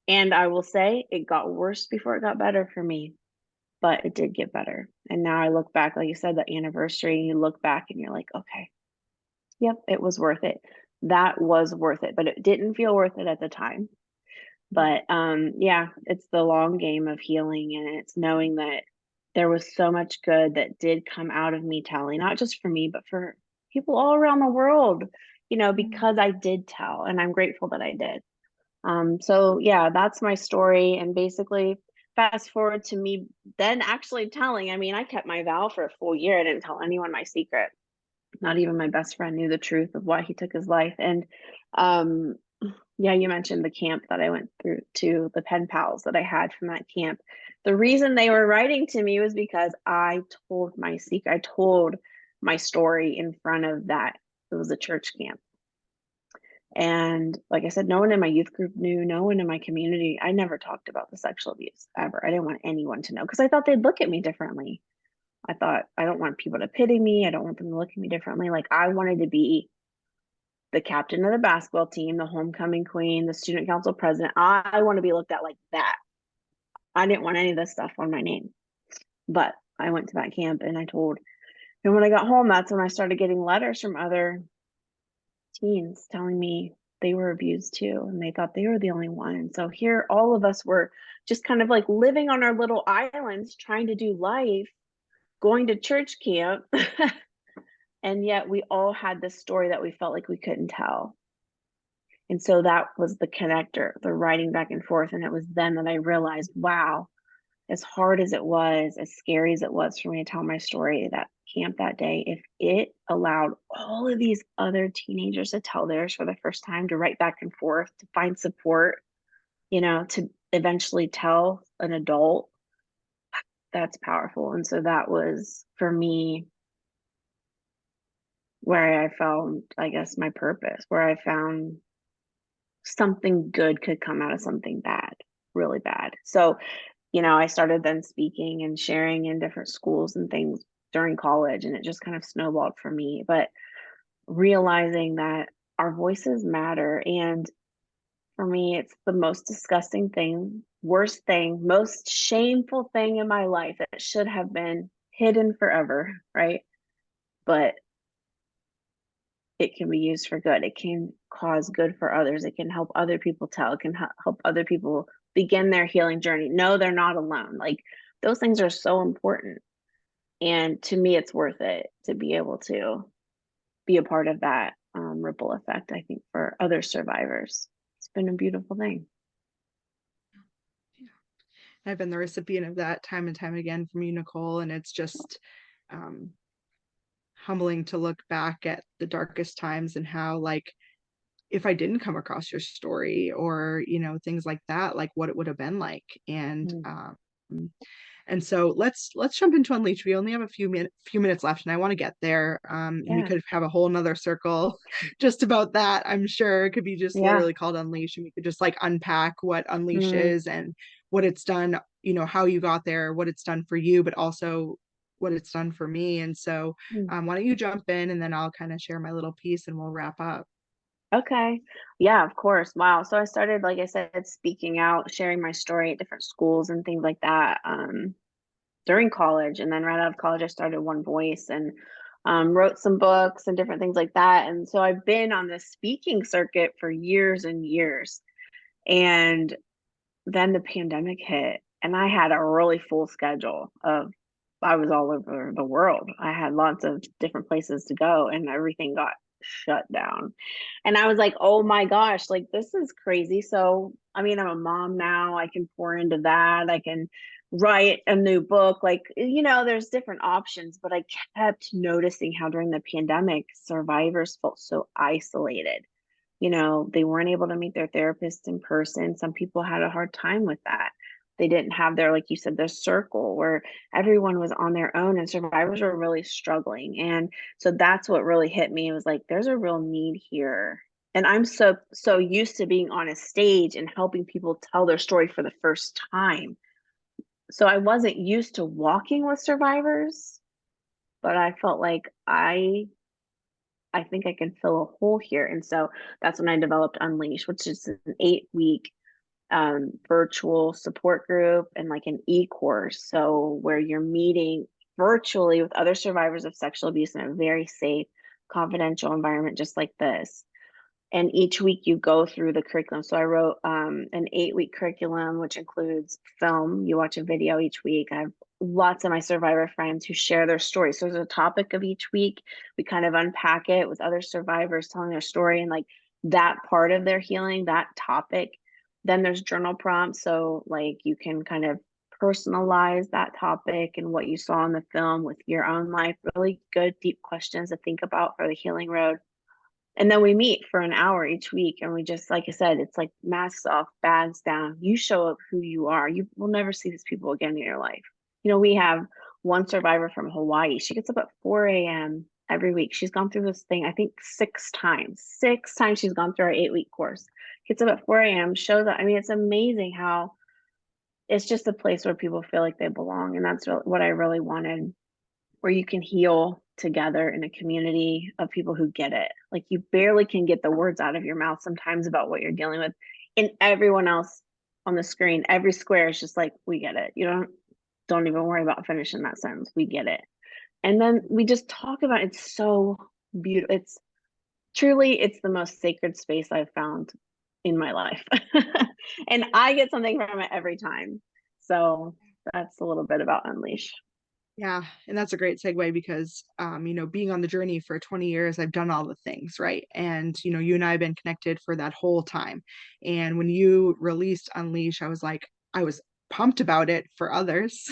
And I will say it got worse before it got better for me, but it did get better. And now I look back, like you said, the anniversary, you look back and you're like, okay, yep, it was worth it. That was worth it, but it didn't feel worth it at the time. But yeah, it's the long game of healing, and it's knowing that there was so much good that did come out of me telling, not just for me, but for people all around the world, because I did tell, and I'm grateful that I did. So yeah, that's my story. And basically, fast forward to me then actually telling. I mean, I kept my vow for a full year. I didn't tell anyone my secret. Not even my best friend knew the truth of why he took his life. And yeah, you mentioned the camp that I went through, to the pen pals that I had from that camp. The reason they were writing to me was because I told my secret. I told my story in front of that. It was a church camp. And like I said, no one in my youth group knew, no one in my community. I never talked about the sexual abuse ever. I didn't want anyone to know because I thought they'd look at me differently. I thought, I don't want people to pity me. I don't want them to look at me differently. Like, I wanted to be the captain of the basketball team, the homecoming queen, the student council president. I want to be looked at like that. I didn't want any of this stuff on my name. But I went to that camp and I told, and when I got home, that's when I started getting letters from other teens telling me they were abused too, and they thought they were the only one. And so here all of us were just kind of like living on our little islands, trying to do life, going to church camp. And yet we all had this story that we felt like we couldn't tell. And so that was the connector, the writing back and forth. And it was then that I realized, wow, as hard as it was, as scary as it was for me to tell my story, that camp that day, if it allowed all of these other teenagers to tell theirs for the first time, to write back and forth, to find support, to eventually tell an adult, that's powerful. And so that was, for me, where I found, I guess, my purpose, where I found something good could come out of something bad, really bad. So, I started then speaking and sharing in different schools and things during college, and it just kind of snowballed for me. But realizing that our voices matter. And for me, it's the most disgusting thing, worst thing, most shameful thing in my life that should have been hidden forever, right? But it can be used for good. It can cause good for others. It can help other people tell. It can help other people begin their healing journey. No, they're not alone. Like, those things are so important. And to me, it's worth it to be able to be a part of that ripple effect, I think, for other survivors. It's been a beautiful thing. Yeah. I've been the recipient of that time and time again from you, Nicole, and it's just humbling to look back at the darkest times and how, like, if I didn't come across your story or, things like that, like what it would have been like. And so let's jump into Unleash. We only have a few minutes left, and I want to get there. And we could have a whole nother circle just about that. I'm sure it could be just literally called Unleash, and we could just like unpack what Unleash is and what it's done, how you got there, what it's done for you, but also what it's done for me. And so why don't you jump in, and then I'll kind of share my little piece and we'll wrap up. Okay. Yeah, of course. Wow. So I started, like I said, speaking out, sharing my story at different schools and things like that during college. And then right out of college, I started One Voice and wrote some books and different things like that. And so I've been on the speaking circuit for years and years. And then the pandemic hit, and I had a really full schedule I was all over the world. I had lots of different places to go, and everything got shut down. And I was like, oh my gosh, like this is crazy. So, I mean, I'm a mom now. I can pour into that. I can write a new book. Like, there's different options, but I kept noticing how during the pandemic, survivors felt so isolated. They weren't able to meet their therapist in person. Some people had a hard time with that. They didn't have their, like you said, their circle where everyone was on their own, and survivors were really struggling. And so that's what really hit me. It was like, there's a real need here. And I'm so used to being on a stage and helping people tell their story for the first time. So I wasn't used to walking with survivors, but I felt like I think I can fill a hole here. And so that's when I developed Unleash, which is an 8-week virtual support group and like an e-course. So where you're meeting virtually with other survivors of sexual abuse in a very safe, confidential environment, just like this. And each week you go through the curriculum. So I wrote an 8-week curriculum, which includes film. You watch a video each week. I have lots of my survivor friends who share their stories. So there's a topic of each week. We kind of unpack it with other survivors telling their story and like that part of their healing, that topic. Then there's journal prompts. So like you can kind of personalize that topic and what you saw in the film with your own life. Really good, deep questions to think about for the healing road. And then we meet for an hour each week. And we just, like I said, it's like masks off, bags down. You show up who you are. You will never see these people again in your life. We have one survivor from Hawaii. She gets up at 4 a.m. every week. She's gone through this thing, I think 6 times. 6 times she's gone through our 8-week course. Gets up at 4 a.m., shows up. I mean, it's amazing how it's just a place where people feel like they belong. And that's what I really wanted, where you can heal together in a community of people who get it. Like you barely can get the words out of your mouth sometimes about what you're dealing with. And everyone else on the screen, every square is just like, we get it. You don't even worry about finishing that sentence. We get it. And then we just talk about it. It's so beautiful. It's the most sacred space I've found in my life. And I get something from it every time. So that's a little bit about Unleash. Yeah, and that's a great segue because, being on the journey for 20 years, I've done all the things, right? And, you and I have been connected for that whole time. And when you released Unleash, I was pumped about it for others.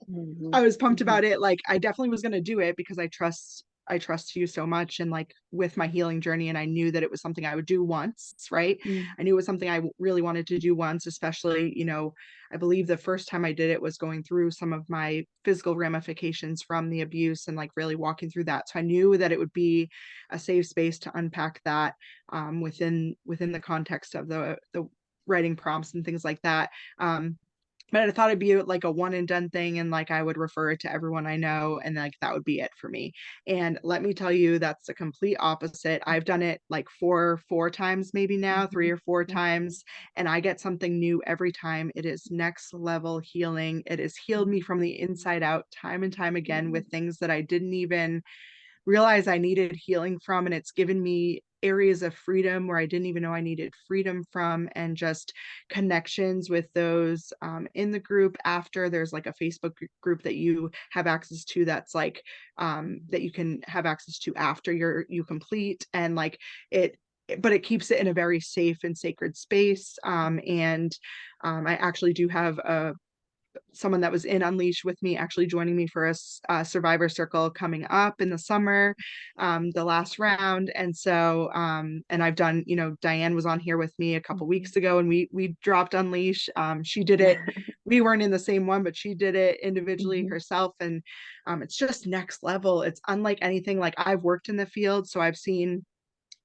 Mm-hmm. I was pumped Mm-hmm. about it. Like, I definitely was going to do it because I trust you so much and like with my healing journey. And I knew that it was something I would do once, right? Mm-hmm. I knew it was something I really wanted to do once, especially, I believe the first time I did it was going through some of my physical ramifications from the abuse and like really walking through that. So I knew that it would be a safe space to unpack that within the context of the writing prompts and things like that. But I thought it'd be like a one and done thing, and like I would refer it to everyone I know, and like that would be it for me. And let me tell you, that's the complete opposite. I've done it like four times, maybe now 3 or 4 times, and I get something new every time. It is next level healing. It has healed me from the inside out time and time again with things that I didn't even realize I needed healing from. And it's given me areas of freedom where I didn't even know I needed freedom from, and just connections with those in the group after. There's like a Facebook group that you have access to that's like that you can have access to after you complete, and like but it keeps it in a very safe and sacred space. And I actually do have someone that was in Unleash with me actually joining me for a survivor circle coming up in the summer, the last round. And so and I've done, Diane was on here with me a couple weeks ago, and we dropped Unleash. She did it, we weren't in the same one, but she did it individually herself. And it's just next level. It's unlike anything. Like, I've worked in the field, so I've seen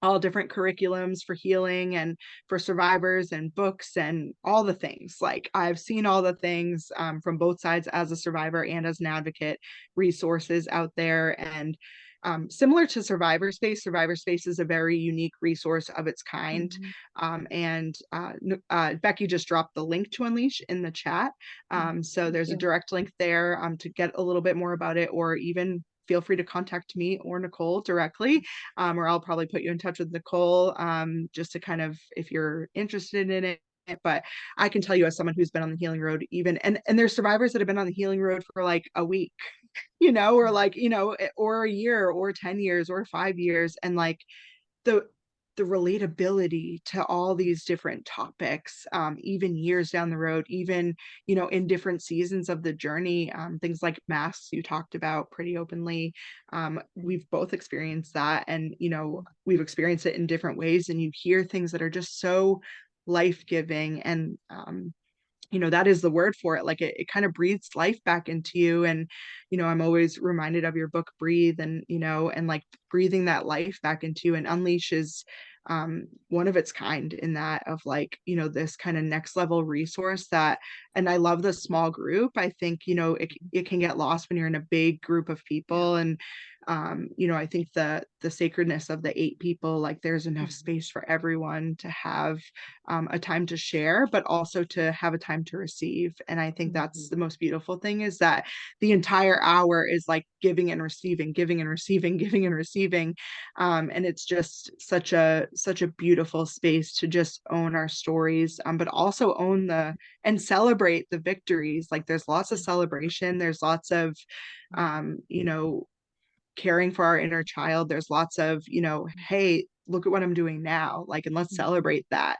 all different curriculums for healing and for survivors and books and all the things. Like, I've seen all the things from both sides as a survivor and as an advocate, resources out there. And similar to Survivor Space is a very unique resource of its kind. And Becky just dropped the link to Unleash in the chat. So there's a direct link there to get a little bit more about it, or even feel free to contact me or Nicole directly, or I'll probably put you in touch with Nicole, just to kind of, if you're interested in it. But I can tell you, as someone who's been on the healing road, and there's survivors that have been on the healing road for like a week, or like, or a year or 10 years or 5 years. And like the relatability to all these different topics, even years down the road, even, in different seasons of the journey, things like masks you talked about pretty openly. We've both experienced that, and, we've experienced it in different ways, and you hear things that are just so life-giving. And that is the word for it. Like it kind of breathes life back into you. And, I'm always reminded of your book, Breathe, and, and like breathing that life back into you, and Unleash is one of its kind in that of like, this kind of next level resource that, and I love the small group. I think, it can get lost when you're in a big group of people. And I think the sacredness of the 8 people, like there's enough space for everyone to have a time to share, but also to have a time to receive. And I think that's the most beautiful thing, is that the entire hour is like giving and receiving, giving and receiving, giving and receiving. And it's just such a beautiful space to just own our stories, but also own and celebrate the victories. Like there's lots of celebration. There's lots of, caring for our inner child. There's lots of, hey, look at what I'm doing now. Like, and let's celebrate that.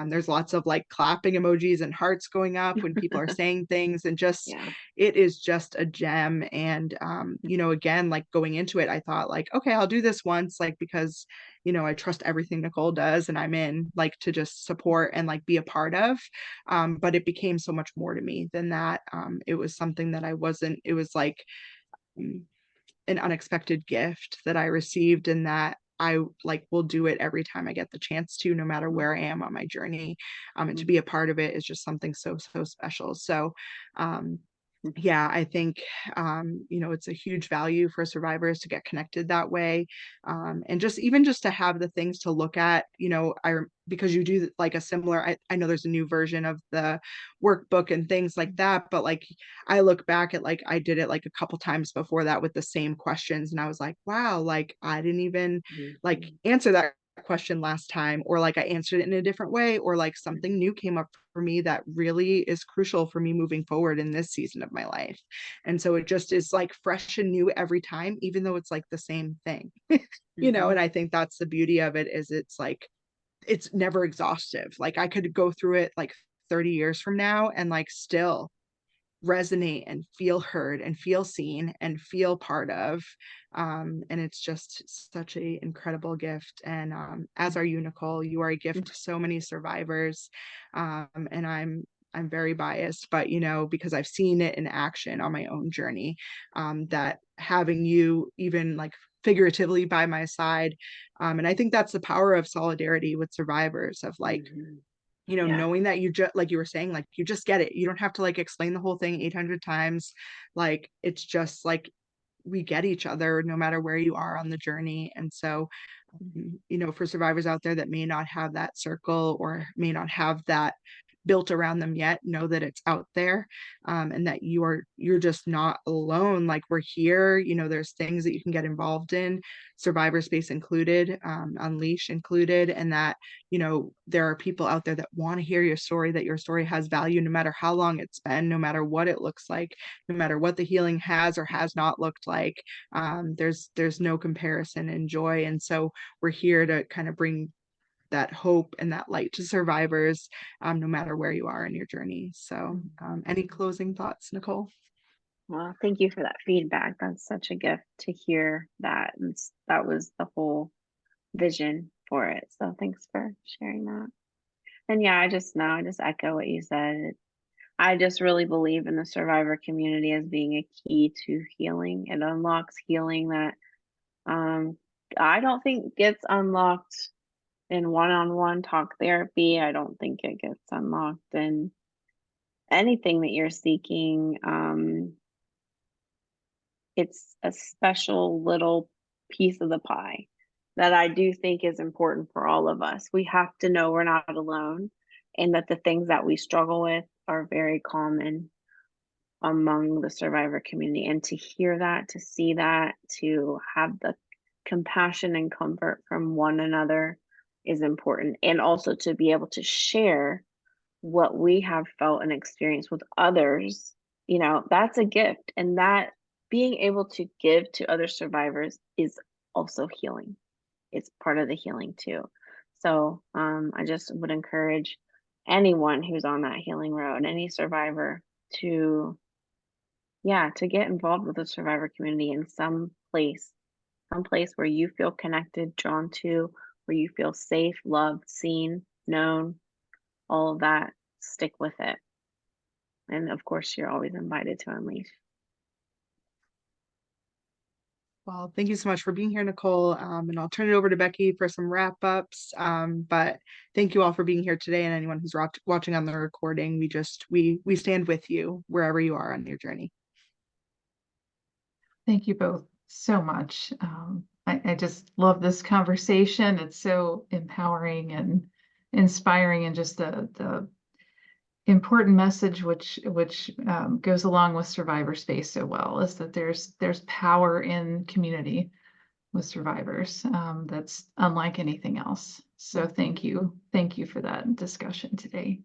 There's lots of like clapping emojis and hearts going up when people are saying things, and just, it is just a gem. And, again, like going into it, I thought like, okay, I'll do this once, like, because, I trust everything Nicole does, and I'm in like to just support and like be a part of. But it became so much more to me than that. It was something that it was like, an unexpected gift that I received, and that I like will do it every time I get the chance to, no matter where I am on my journey. And to be a part of it is just something so, so special. So, yeah, I think, it's a huge value for survivors to get connected that way. And just even just to have the things to look at, because you do like a similar, I know there's a new version of the workbook and things like that, but like I look back at like I did it like a couple times before that with the same questions, and I was like, wow, like I didn't even like answer that question last time, or like I answered it in a different way, or like something new came up for me that really is crucial for me moving forward in this season of my life. And so it just is like fresh and new every time, even though it's like the same thing. And I think that's the beauty of it, is it's like it's never exhaustive. Like I could go through it like 30 years from now and like still resonate and feel heard and feel seen and feel part of. And it's just such a incredible gift. And as are you, Nicole, you are a gift to so many survivors. And I'm very biased, but because I've seen it in action on my own journey, that having you even like figuratively by my side. And I think that's the power of solidarity with survivors, of like, knowing that you just, like you were saying, like you just get it. You don't have to like explain the whole thing 800 times. Like it's just like we get each other no matter where you are on the journey. And so, for survivors out there that may not have that circle or may not have that built around them yet, know that it's out there, and that you're just not alone. Like we're here, there's things that you can get involved in, Survivor Space included, Unleash included, and that there are people out there that want to hear your story, that your story has value, no matter how long it's been, no matter what it looks like, no matter what the healing has or has not looked like. There's no comparison in joy. And so we're here to kind of bring that hope and that light to survivors, no matter where you are in your journey. So any closing thoughts, Nicole? Well, thank you for that feedback. That's such a gift to hear that. And that was the whole vision for it. So thanks for sharing that. And yeah, I just echo what you said. I just really believe in the survivor community as being a key to healing. It unlocks healing that I don't think gets unlocked in one-on-one talk therapy. I don't think it gets unlocked in anything that you're seeking. It's a special little piece of the pie that I do think is important for all of us. We have to know we're not alone, and that the things that we struggle with are very common among the survivor community. And to hear that, to see that, to have the compassion and comfort from one another is important. And also to be able to share what we have felt and experienced with others, that's a gift. And that being able to give to other survivors is also healing. It's part of the healing too. So I just would encourage anyone who's on that healing road, any survivor, to yeah, to get involved with the survivor community in some place where you feel connected, drawn to, where you feel safe, loved, seen, known, all of that. Stick with it. And of course, you're always invited to unleash. Well, thank you so much for being here, Nicole. And I'll turn it over to Becky for some wrap ups. But thank you all for being here today, and anyone who's watching on the recording. We stand with you wherever you are on your journey. Thank you both so much. I just love this conversation. It's so empowering and inspiring, and just the important message which goes along with survivor space so well is that there's power in community with survivors that's unlike anything else. So thank you for that discussion today.